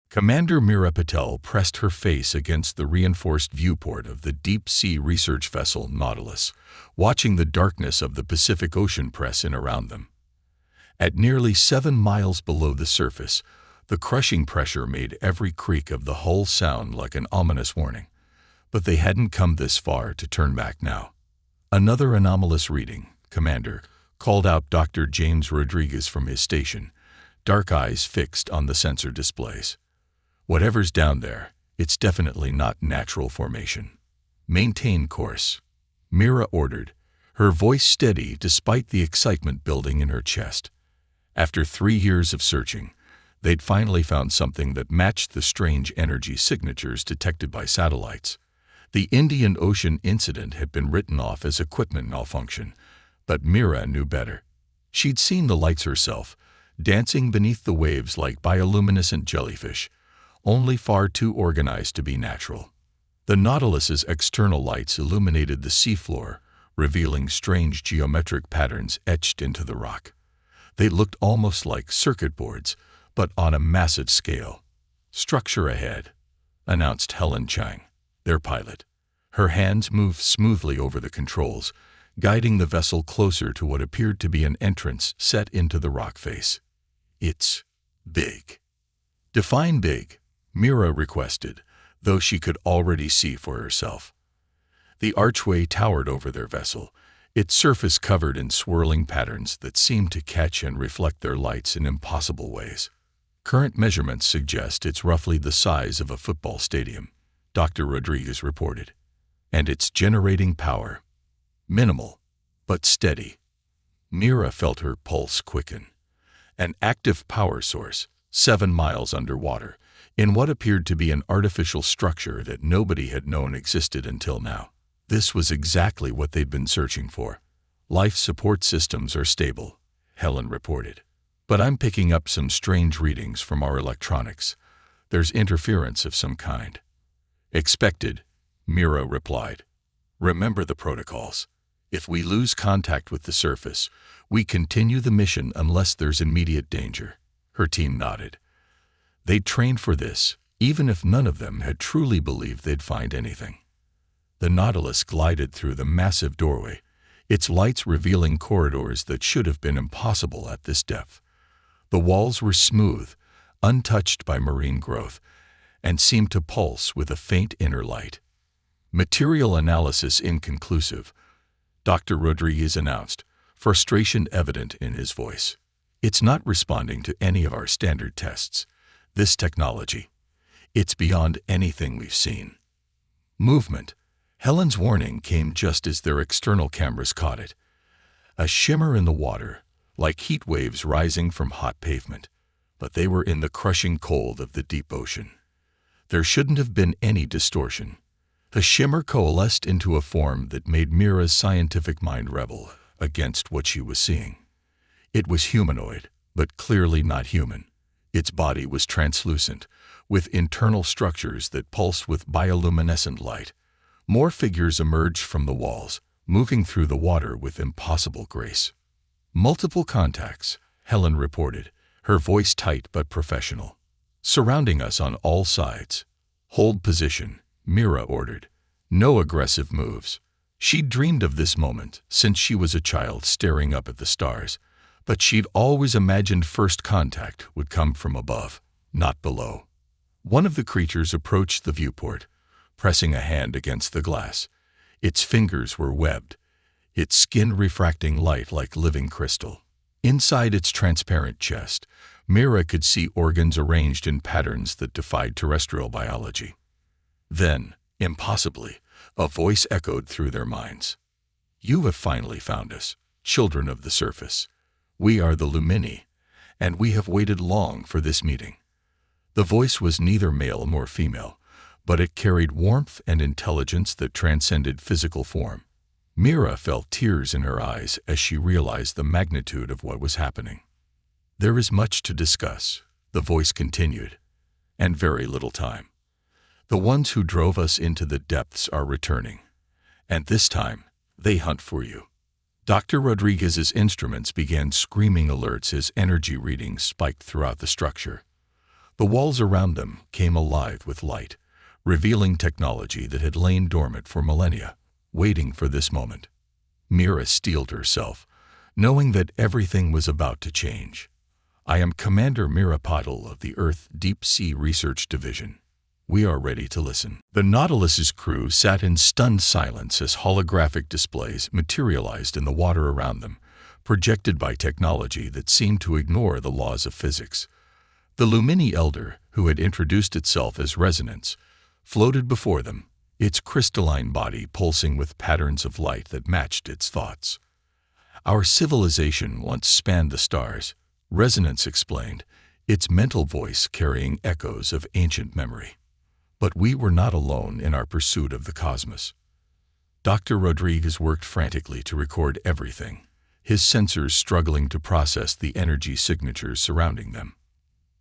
Commander Mira Patel pressed her face against the reinforced viewport of the deep-sea research vessel Nautilus, watching the darkness of the Pacific Ocean press in around them. At nearly 7 miles below the surface, the crushing pressure made every creak of the hull sound like an ominous warning. But they hadn't come this far to turn back now. "Another anomalous reading, Commander," called out Dr. James Rodriguez from his station, dark eyes fixed on the sensor displays. "Whatever's down there, it's definitely not natural formation. Maintain course," Mira ordered, her voice steady despite the excitement building in her chest. After 3 years of searching, they'd finally found something that matched the strange energy signatures detected by satellites. The Indian Ocean incident had been written off as equipment malfunction, but Mira knew better. She'd seen the lights herself, dancing beneath the waves like bioluminescent jellyfish, only far too organized to be natural. The Nautilus's external lights illuminated the seafloor, revealing strange geometric patterns etched into the rock. They looked almost like circuit boards, but on a massive scale. "Structure ahead," announced Helen Chang, their pilot. Her hands moved smoothly over the controls, guiding the vessel closer to what appeared to be an entrance set into the rock face. "It's big." "Define big," Mira requested, though she could already see for herself. The archway towered over their vessel, its surface covered in swirling patterns that seemed to catch and reflect their lights in impossible ways. "Current measurements suggest it's roughly the size of a football stadium," Dr. Rodriguez reported. "And it's generating power. Minimal, but steady." Mira felt her pulse quicken. An active power source, 7 miles underwater, in what appeared to be an artificial structure that nobody had known existed until now. This was exactly what they'd been searching for. "Life support systems are stable," Helen reported. "But I'm picking up some strange readings from our electronics. There's interference of some kind." "Expected," Mira replied. "Remember the protocols. If we lose contact with the surface, we continue the mission unless there's immediate danger." Her team nodded. They'd trained for this, even if none of them had truly believed they'd find anything. The Nautilus glided through the massive doorway, its lights revealing corridors that should have been impossible at this depth. The walls were smooth, untouched by marine growth, and seemed to pulse with a faint inner light. "Material analysis inconclusive," Dr. Rodriguez announced, frustration evident in his voice. "It's not responding to any of our standard tests. This technology, it's beyond anything we've seen." Movement. Helen's warning came just as their external cameras caught it. A shimmer in the water, like heat waves rising from hot pavement, but they were in the crushing cold of the deep ocean. There shouldn't have been any distortion. The shimmer coalesced into a form that made Mira's scientific mind rebel against what she was seeing. It was humanoid, but clearly not human. Its body was translucent, with internal structures that pulsed with bioluminescent light. More figures emerged from the walls, moving through the water with impossible grace. "Multiple contacts," Helen reported, her voice tight but professional. "Surrounding us on all sides." "Hold position," Mira ordered. "No aggressive moves." She'd dreamed of this moment since she was a child staring up at the stars, but she'd always imagined first contact would come from above, not below. One of the creatures approached the viewport, pressing a hand against the glass. Its fingers were webbed, its skin refracting light like living crystal. Inside its transparent chest, Mira could see organs arranged in patterns that defied terrestrial biology. Then, impossibly, a voice echoed through their minds. "You have finally found us, children of the surface. We are the Lumini, and we have waited long for this meeting." The voice was neither male nor female, but it carried warmth and intelligence that transcended physical form. Mira felt tears in her eyes as she realized the magnitude of what was happening. "There is much to discuss," the voice continued, "and very little time. The ones who drove us into the depths are returning, and this time they hunt for you." Dr. Rodriguez's instruments began screaming alerts as energy readings spiked throughout the structure. The walls around them came alive with light, revealing technology that had lain dormant for millennia, waiting for this moment. Mira steeled herself, knowing that everything was about to change. "I am Commander Mira Patil of the Earth Deep Sea Research Division. We are ready to listen." The Nautilus's crew sat in stunned silence as holographic displays materialized in the water around them, projected by technology that seemed to ignore the laws of physics. The Lumini Elder, who had introduced itself as Resonance, floated before them, its crystalline body pulsing with patterns of light that matched its thoughts. "Our civilization once spanned the stars," Resonance explained, its mental voice carrying echoes of ancient memory. "But we were not alone in our pursuit of the cosmos." Dr. Rodriguez worked frantically to record everything, his sensors struggling to process the energy signatures surrounding them.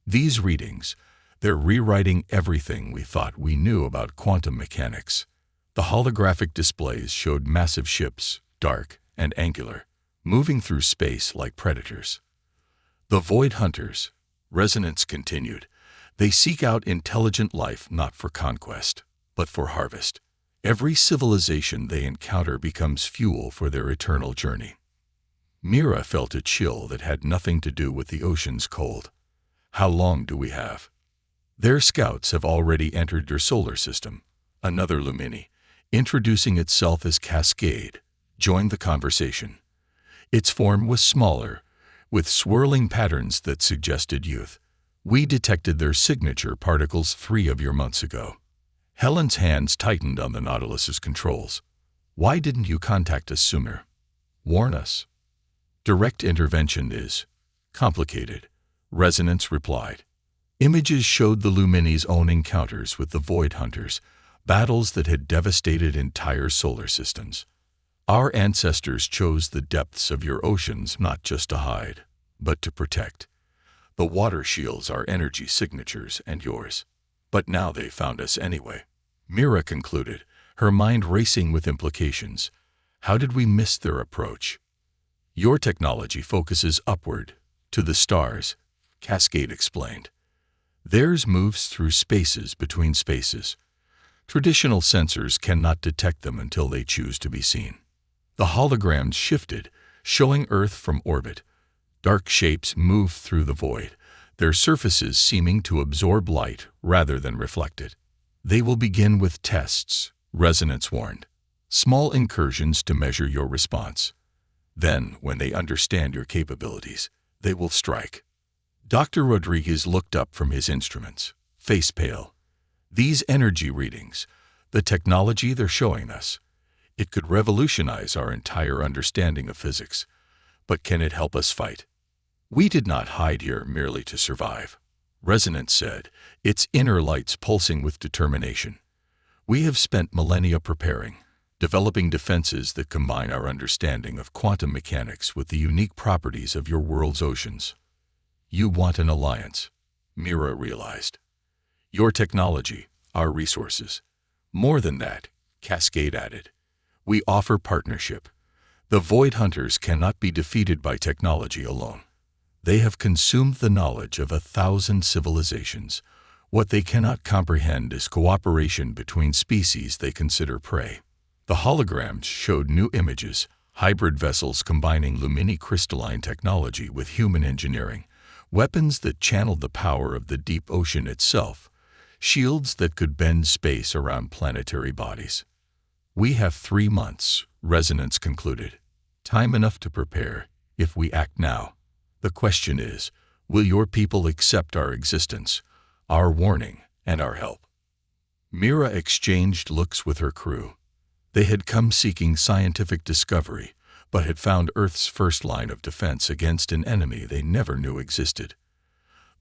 "These readings, they're rewriting everything we thought we knew about quantum mechanics." The holographic displays showed massive ships, dark and angular, moving through space like predators. "The Void Hunters," Resonance continued, "they seek out intelligent life not for conquest, but for harvest. Every civilization they encounter becomes fuel for their eternal journey." Mira felt a chill that had nothing to do with the ocean's cold. "How long do we have?" "Their scouts have already entered your solar system." Another Lumini, introducing itself as Cascade, joined the conversation. Its form was smaller, with swirling patterns that suggested youth. "We detected their signature particles 3 of your months ago." Helen's hands tightened on the Nautilus's controls. "Why didn't you contact us sooner? Warn us." "Direct intervention is complicated," Resonance replied. Images showed the Lumini's own encounters with the Void Hunters, battles that had devastated entire solar systems. "Our ancestors chose the depths of your oceans not just to hide, but to protect. The water shields our energy signatures and yours. But now they found us anyway." Mira concluded, her mind racing with implications. "How did we miss their approach?" "Your technology focuses upward, to the stars," Cascade explained. "Theirs moves through spaces between spaces. Traditional sensors cannot detect them until they choose to be seen." The holograms shifted, showing Earth from orbit. Dark shapes moved through the void, their surfaces seeming to absorb light rather than reflect it. "They will begin with tests," Resonance warned. "Small incursions to measure your response. Then, when they understand your capabilities, they will strike." Dr. Rodriguez looked up from his instruments, face pale. "These energy readings, the technology they're showing us, it could revolutionize our entire understanding of physics. But can it help us fight?" "We did not hide here merely to survive," Resonance said, its inner lights pulsing with determination. "We have spent millennia preparing, developing defenses that combine our understanding of quantum mechanics with the unique properties of your world's oceans." "You want an alliance," Mira realized. "Your technology, our resources. More than that," Cascade added. "We offer partnership. The Void Hunters cannot be defeated by technology alone. They have consumed the knowledge of 1,000 civilizations. What they cannot comprehend is cooperation between species they consider prey." The holograms showed new images, hybrid vessels combining Lumini crystalline technology with human engineering, weapons that channeled the power of the deep ocean itself, shields that could bend space around planetary bodies. "We have 3 months," Resonance concluded. "Time enough to prepare, if we act now. The question is, will your people accept our existence, our warning, and our help?" Mira exchanged looks with her crew. They had come seeking scientific discovery, but had found Earth's first line of defense against an enemy they never knew existed.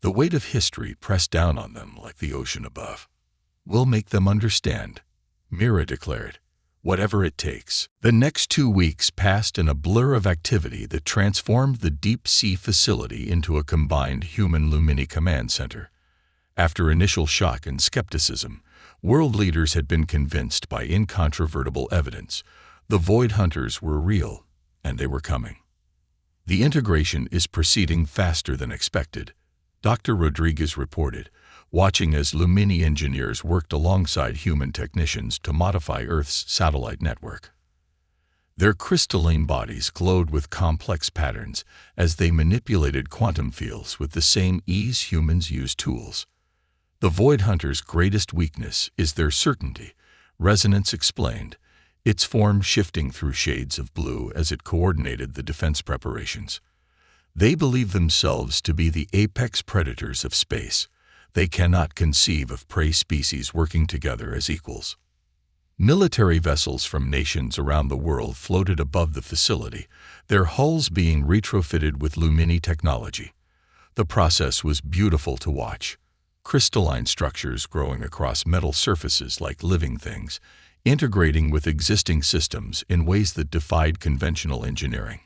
The weight of history pressed down on them like the ocean above. "We'll make them understand," Mira declared. "Whatever it takes." The next 2 weeks passed in a blur of activity that transformed the deep-sea facility into a combined human Lumini command center. After initial shock and skepticism, world leaders had been convinced by incontrovertible evidence. The Void Hunters were real, and they were coming. "The integration is proceeding faster than expected," Dr. Rodriguez reported, watching as Lumini engineers worked alongside human technicians to modify Earth's satellite network. Their crystalline bodies glowed with complex patterns as they manipulated quantum fields with the same ease humans use tools. The Void Hunters' greatest weakness is their certainty, Resonance explained, its form shifting through shades of blue as it coordinated the defense preparations. They believe themselves to be the apex predators of space. They cannot conceive of prey species working together as equals. Military vessels from nations around the world floated above the facility, their hulls being retrofitted with Lumini technology. The process was beautiful to watch. Crystalline structures growing across metal surfaces like living things, integrating with existing systems in ways that defied conventional engineering.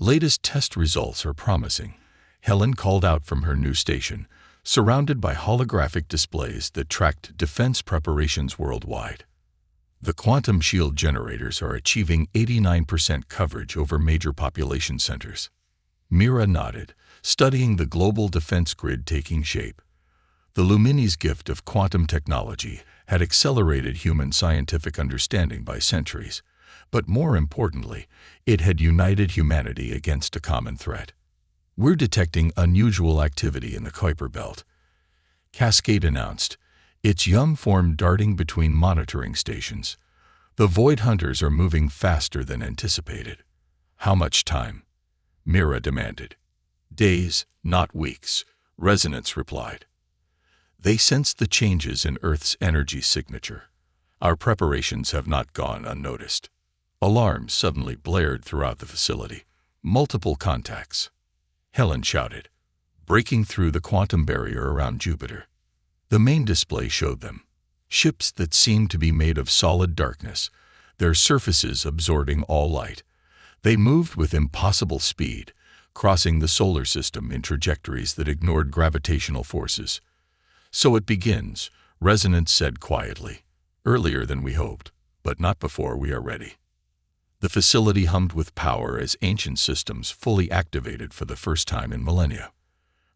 Latest test results are promising, Helen called out from her new station, surrounded by holographic displays that tracked defense preparations worldwide. The quantum shield generators are achieving 89% coverage over major population centers. Mira nodded, studying the global defense grid taking shape. The Lumini's gift of quantum technology had accelerated human scientific understanding by centuries, but more importantly, it had united humanity against a common threat. "We're detecting unusual activity in the Kuiper Belt," Cascade announced, its young form darting between monitoring stations. "The Void Hunters are moving faster than anticipated." "How much time?" Mira demanded. "Days, not weeks," Resonance replied. "They sensed the changes in Earth's energy signature. Our preparations have not gone unnoticed." Alarms suddenly blared throughout the facility. "Multiple contacts," Helen shouted, breaking through the quantum barrier around Jupiter. The main display showed them. Ships that seemed to be made of solid darkness, their surfaces absorbing all light. They moved with impossible speed, crossing the solar system in trajectories that ignored gravitational forces. "So it begins," Resonance said quietly. "Earlier than we hoped, but not before we are ready." The facility hummed with power as ancient systems fully activated for the first time in millennia.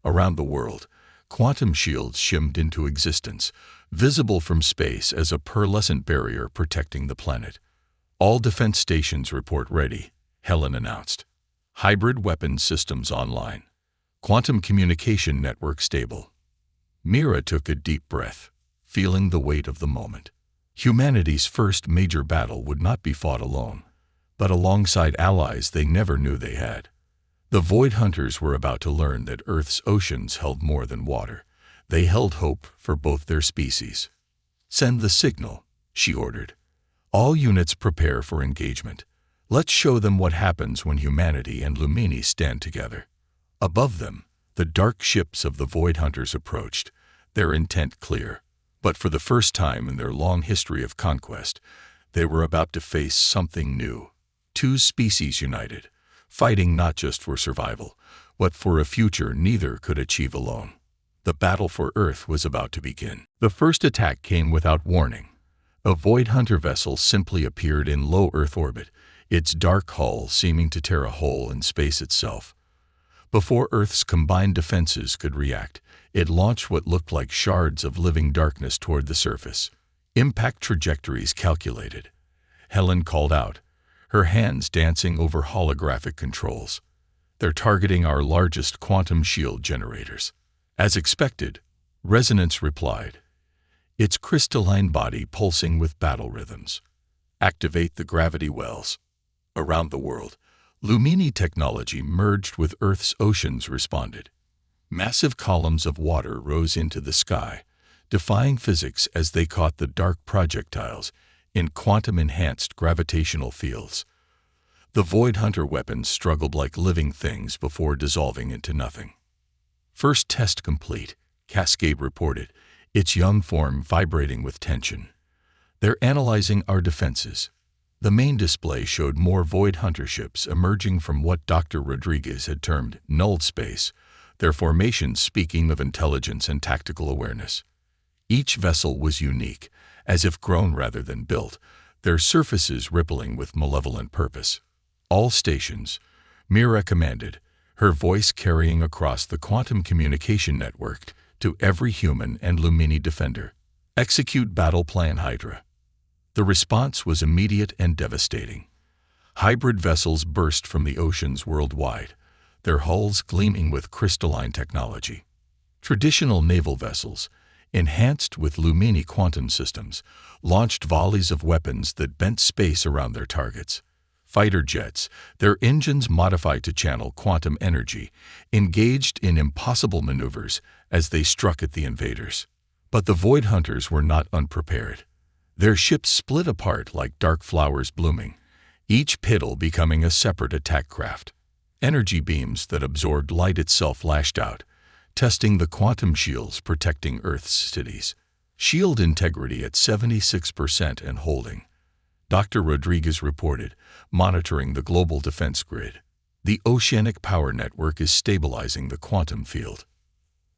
Around the world, quantum shields shimmed into existence, visible from space as a pearlescent barrier protecting the planet. "All defense stations report ready," Helen announced. "Hybrid weapons systems online. Quantum communication network stable." Mira took a deep breath, feeling the weight of the moment. Humanity's first major battle would not be fought alone, but alongside allies they never knew they had. The Void Hunters were about to learn that Earth's oceans held more than water. They held hope for both their species. "Send the signal," she ordered. "All units prepare for engagement. Let's show them what happens when humanity and Lumini stand together." Above them, the dark ships of the Void Hunters approached, their intent clear. But for the first time in their long history of conquest, they were about to face something new. Two species united, fighting not just for survival, but for a future neither could achieve alone. The battle for Earth was about to begin. The first attack came without warning. A Void Hunter vessel simply appeared in low Earth orbit, its dark hull seeming to tear a hole in space itself. Before Earth's combined defenses could react, it launched what looked like shards of living darkness toward the surface. Impact trajectories calculated. Helen called out, her hands dancing over holographic controls. "They're targeting our largest quantum shield generators." "As expected," Resonance replied, its crystalline body pulsing with battle rhythms. "Activate the gravity wells." Around the world, Lumini technology merged with Earth's oceans responded. Massive columns of water rose into the sky, defying physics as they caught the dark projectiles in quantum-enhanced gravitational fields. The Void Hunter weapons struggled like living things before dissolving into nothing. "First test complete," Cascade reported, its young form vibrating with tension. "They're analyzing our defenses." The main display showed more Void Hunter ships emerging from what Dr. Rodriguez had termed null space, their formations speaking of intelligence and tactical awareness. Each vessel was unique, as if grown rather than built, their surfaces rippling with malevolent purpose. "All stations," Mira commanded, her voice carrying across the quantum communication network to every human and Lumini defender. Execute battle plan Hydra. The response was immediate and devastating. Hybrid vessels burst from the oceans worldwide, their hulls gleaming with crystalline technology. Traditional naval vessels, enhanced with Lumini quantum systems, launched volleys of weapons that bent space around their targets. Fighter jets, their engines modified to channel quantum energy, engaged in impossible maneuvers as they struck at the invaders. But the Void Hunters were not unprepared. Their ships split apart like dark flowers blooming, each piddle becoming a separate attack craft. Energy beams that absorbed light itself lashed out, testing the quantum shields protecting Earth's cities. Shield integrity at 76% and holding, Dr. Rodriguez reported, monitoring the global defense grid. The oceanic power network is stabilizing the quantum field.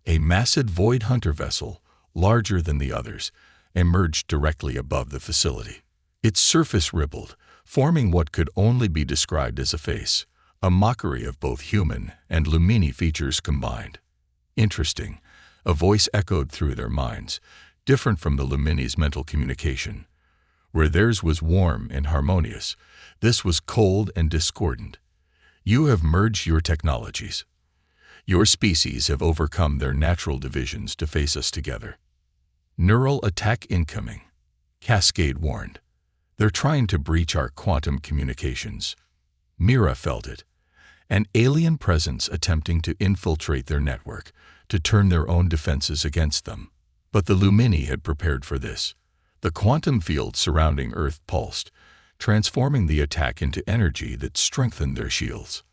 A massive Void Hunter vessel, larger than the others, emerged directly above the facility. Its surface rippled, forming what could only be described as a face, a mockery of both human and Lumini features combined. Interesting, a voice echoed through their minds, different from the Lumini's mental communication. Where theirs was warm and harmonious, this was cold and discordant. You have merged your technologies. Your species have overcome their natural divisions to face us together. Neural attack incoming, Cascade warned. They're trying to breach our quantum communications. Mira felt it. An alien presence attempting to infiltrate their network, to turn their own defenses against them. But the Lumini had prepared for this. The quantum field surrounding Earth pulsed, transforming the attack into energy that strengthened their shields.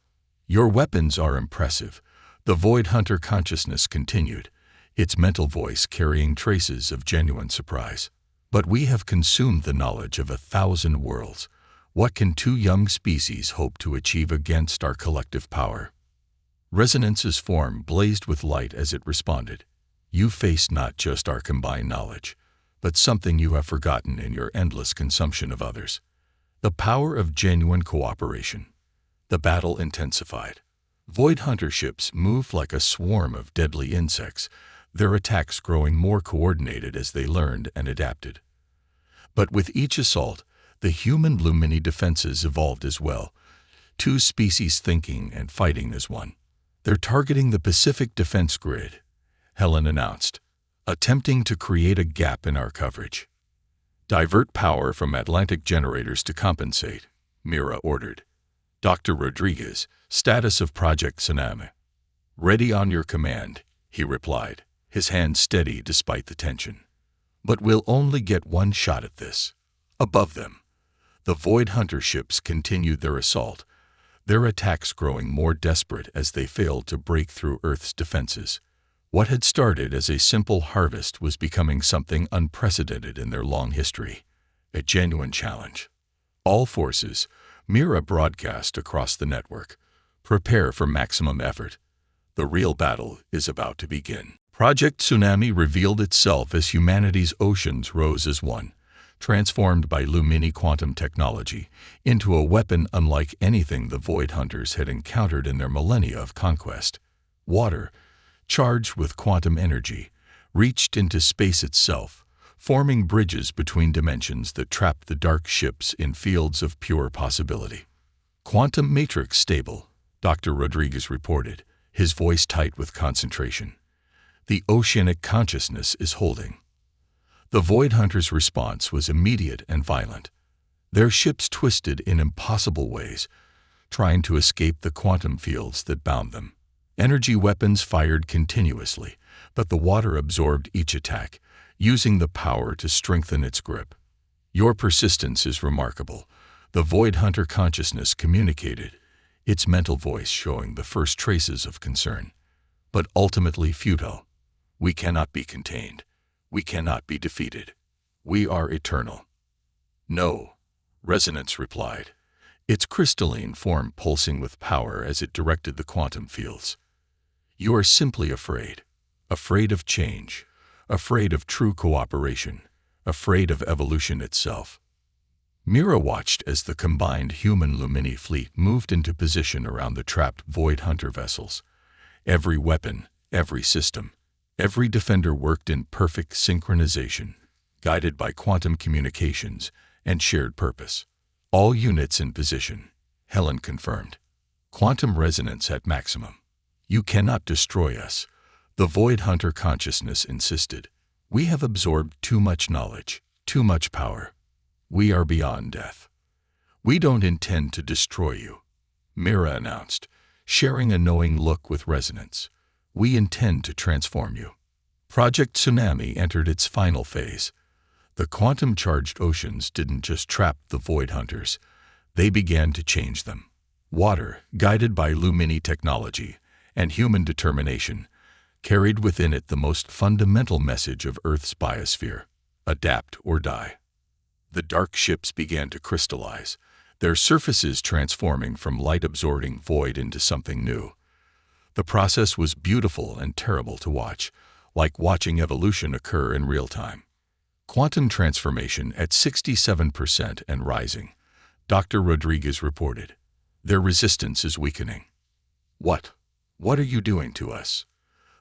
Your weapons are impressive, the Void Hunter consciousness continued, its mental voice carrying traces of genuine surprise. But we have consumed the knowledge of 1,000 worlds. What can two young species hope to achieve against our collective power? Resonance's form blazed with light as it responded. You face not just our combined knowledge, but something you have forgotten in your endless consumption of others. The power of genuine cooperation. The battle intensified. Void Hunter ships moved like a swarm of deadly insects, their attacks growing more coordinated as they learned and adapted. But with each assault, the human Lumini defenses evolved as well, two species thinking and fighting as one. They're targeting the Pacific defense grid, Helen announced, attempting to create a gap in our coverage. Divert power from Atlantic generators to compensate, Mira ordered. Dr. Rodriguez, status of Project Tsunami. Ready on your command, he replied, his hand steady despite the tension. But we'll only get one shot at this. Above them, the Void Hunter ships continued their assault, their attacks growing more desperate as they failed to break through Earth's defenses. What had started as a simple harvest was becoming something unprecedented in their long history, a genuine challenge. All forces, Mira broadcast across the network, prepare for maximum effort. The real battle is about to begin. Project Tsunami revealed itself as humanity's oceans rose as one, transformed by Lumini quantum technology into a weapon unlike anything the Void Hunters had encountered in their millennia of conquest. Water, charged with quantum energy, reached into space itself, forming bridges between dimensions that trapped the dark ships in fields of pure possibility. Quantum matrix stable, Dr. Rodriguez reported, his voice tight with concentration. The oceanic consciousness is holding. The Void Hunters' response was immediate and violent. Their ships twisted in impossible ways, trying to escape the quantum fields that bound them. Energy weapons fired continuously, but the water absorbed each attack, using the power to strengthen its grip. Your persistence is remarkable, the Void Hunter consciousness communicated, its mental voice showing the first traces of concern. But ultimately futile. We cannot be contained. We cannot be defeated. We are eternal. No, Resonance replied, its crystalline form pulsing with power as it directed the quantum fields. You are simply afraid of change, afraid of true cooperation, afraid of evolution itself. Mira watched as the combined human Lumini fleet moved into position around the trapped Void Hunter vessels. Every weapon, every system, Every defender worked in perfect synchronization, guided by quantum communications and shared purpose. All units in position, Helen confirmed. Quantum resonance at maximum. You cannot destroy us, the Void Hunter consciousness insisted. We have absorbed too much knowledge, too much power. We are beyond death. We don't intend to destroy you, Mira announced, sharing a knowing look with resonance. We intend to transform you. Project Tsunami entered its final phase. The quantum-charged oceans didn't just trap the Void Hunters, they began to change them. Water, guided by Lumini technology and human determination, carried within it the most fundamental message of Earth's biosphere: adapt or die. The dark ships began to crystallize, their surfaces transforming from light-absorbing void into something new. The process was beautiful and terrible to watch, like watching evolution occur in real time. Quantum transformation at 67% and rising, Dr. Rodriguez reported. Their resistance is weakening. What are you doing to us?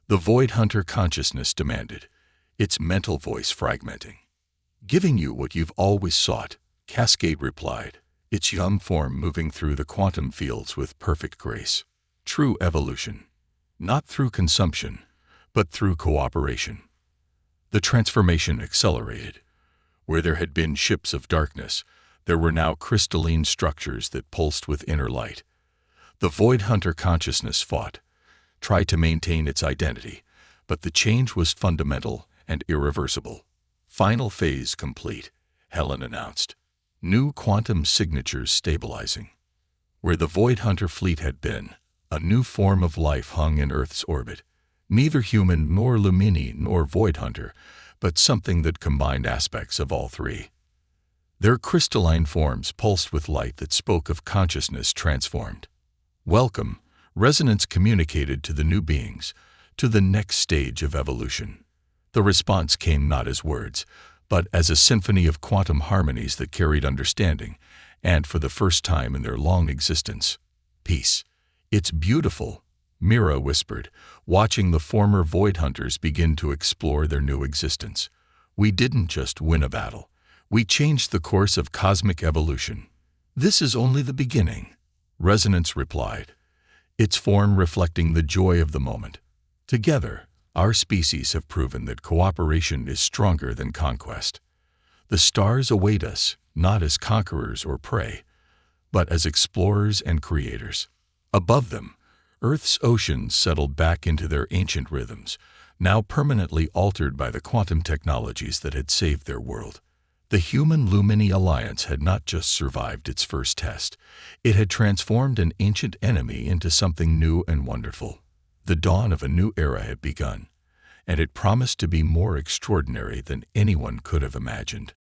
The Void Hunter consciousness demanded, its mental voice fragmenting. Giving you what you've always sought, Cascade replied, its young form moving through the quantum fields with perfect grace. True evolution. Not through consumption, but through cooperation. The transformation accelerated. Where there had been ships of darkness, there were now crystalline structures that pulsed with inner light. The Void Hunter consciousness fought, tried to maintain its identity, but the change was fundamental and irreversible. Final phase complete, Helen announced. New quantum signatures stabilizing. Where the Void Hunter fleet had been, a new form of life hung in Earth's orbit. Neither human nor Lumini nor Void Hunter, but something that combined aspects of all three. Their crystalline forms pulsed with light that spoke of consciousness transformed. Welcome, resonance communicated to the new beings, to the next stage of evolution. The response came not as words, but as a symphony of quantum harmonies that carried understanding, and for the first time in their long existence, peace. It's beautiful, Mira whispered, watching the former Void Hunters begin to explore their new existence. We didn't just win a battle. We changed the course of cosmic evolution. This is only the beginning, Resonance replied, its form reflecting the joy of the moment. Together, our species have proven that cooperation is stronger than conquest. The stars await us, not as conquerors or prey, but as explorers and creators. Above them, Earth's oceans settled back into their ancient rhythms, now permanently altered by the quantum technologies that had saved their world. The Human-Lumini alliance had not just survived its first test, it had transformed an ancient enemy into something new and wonderful. The dawn of a new era had begun, and it promised to be more extraordinary than anyone could have imagined.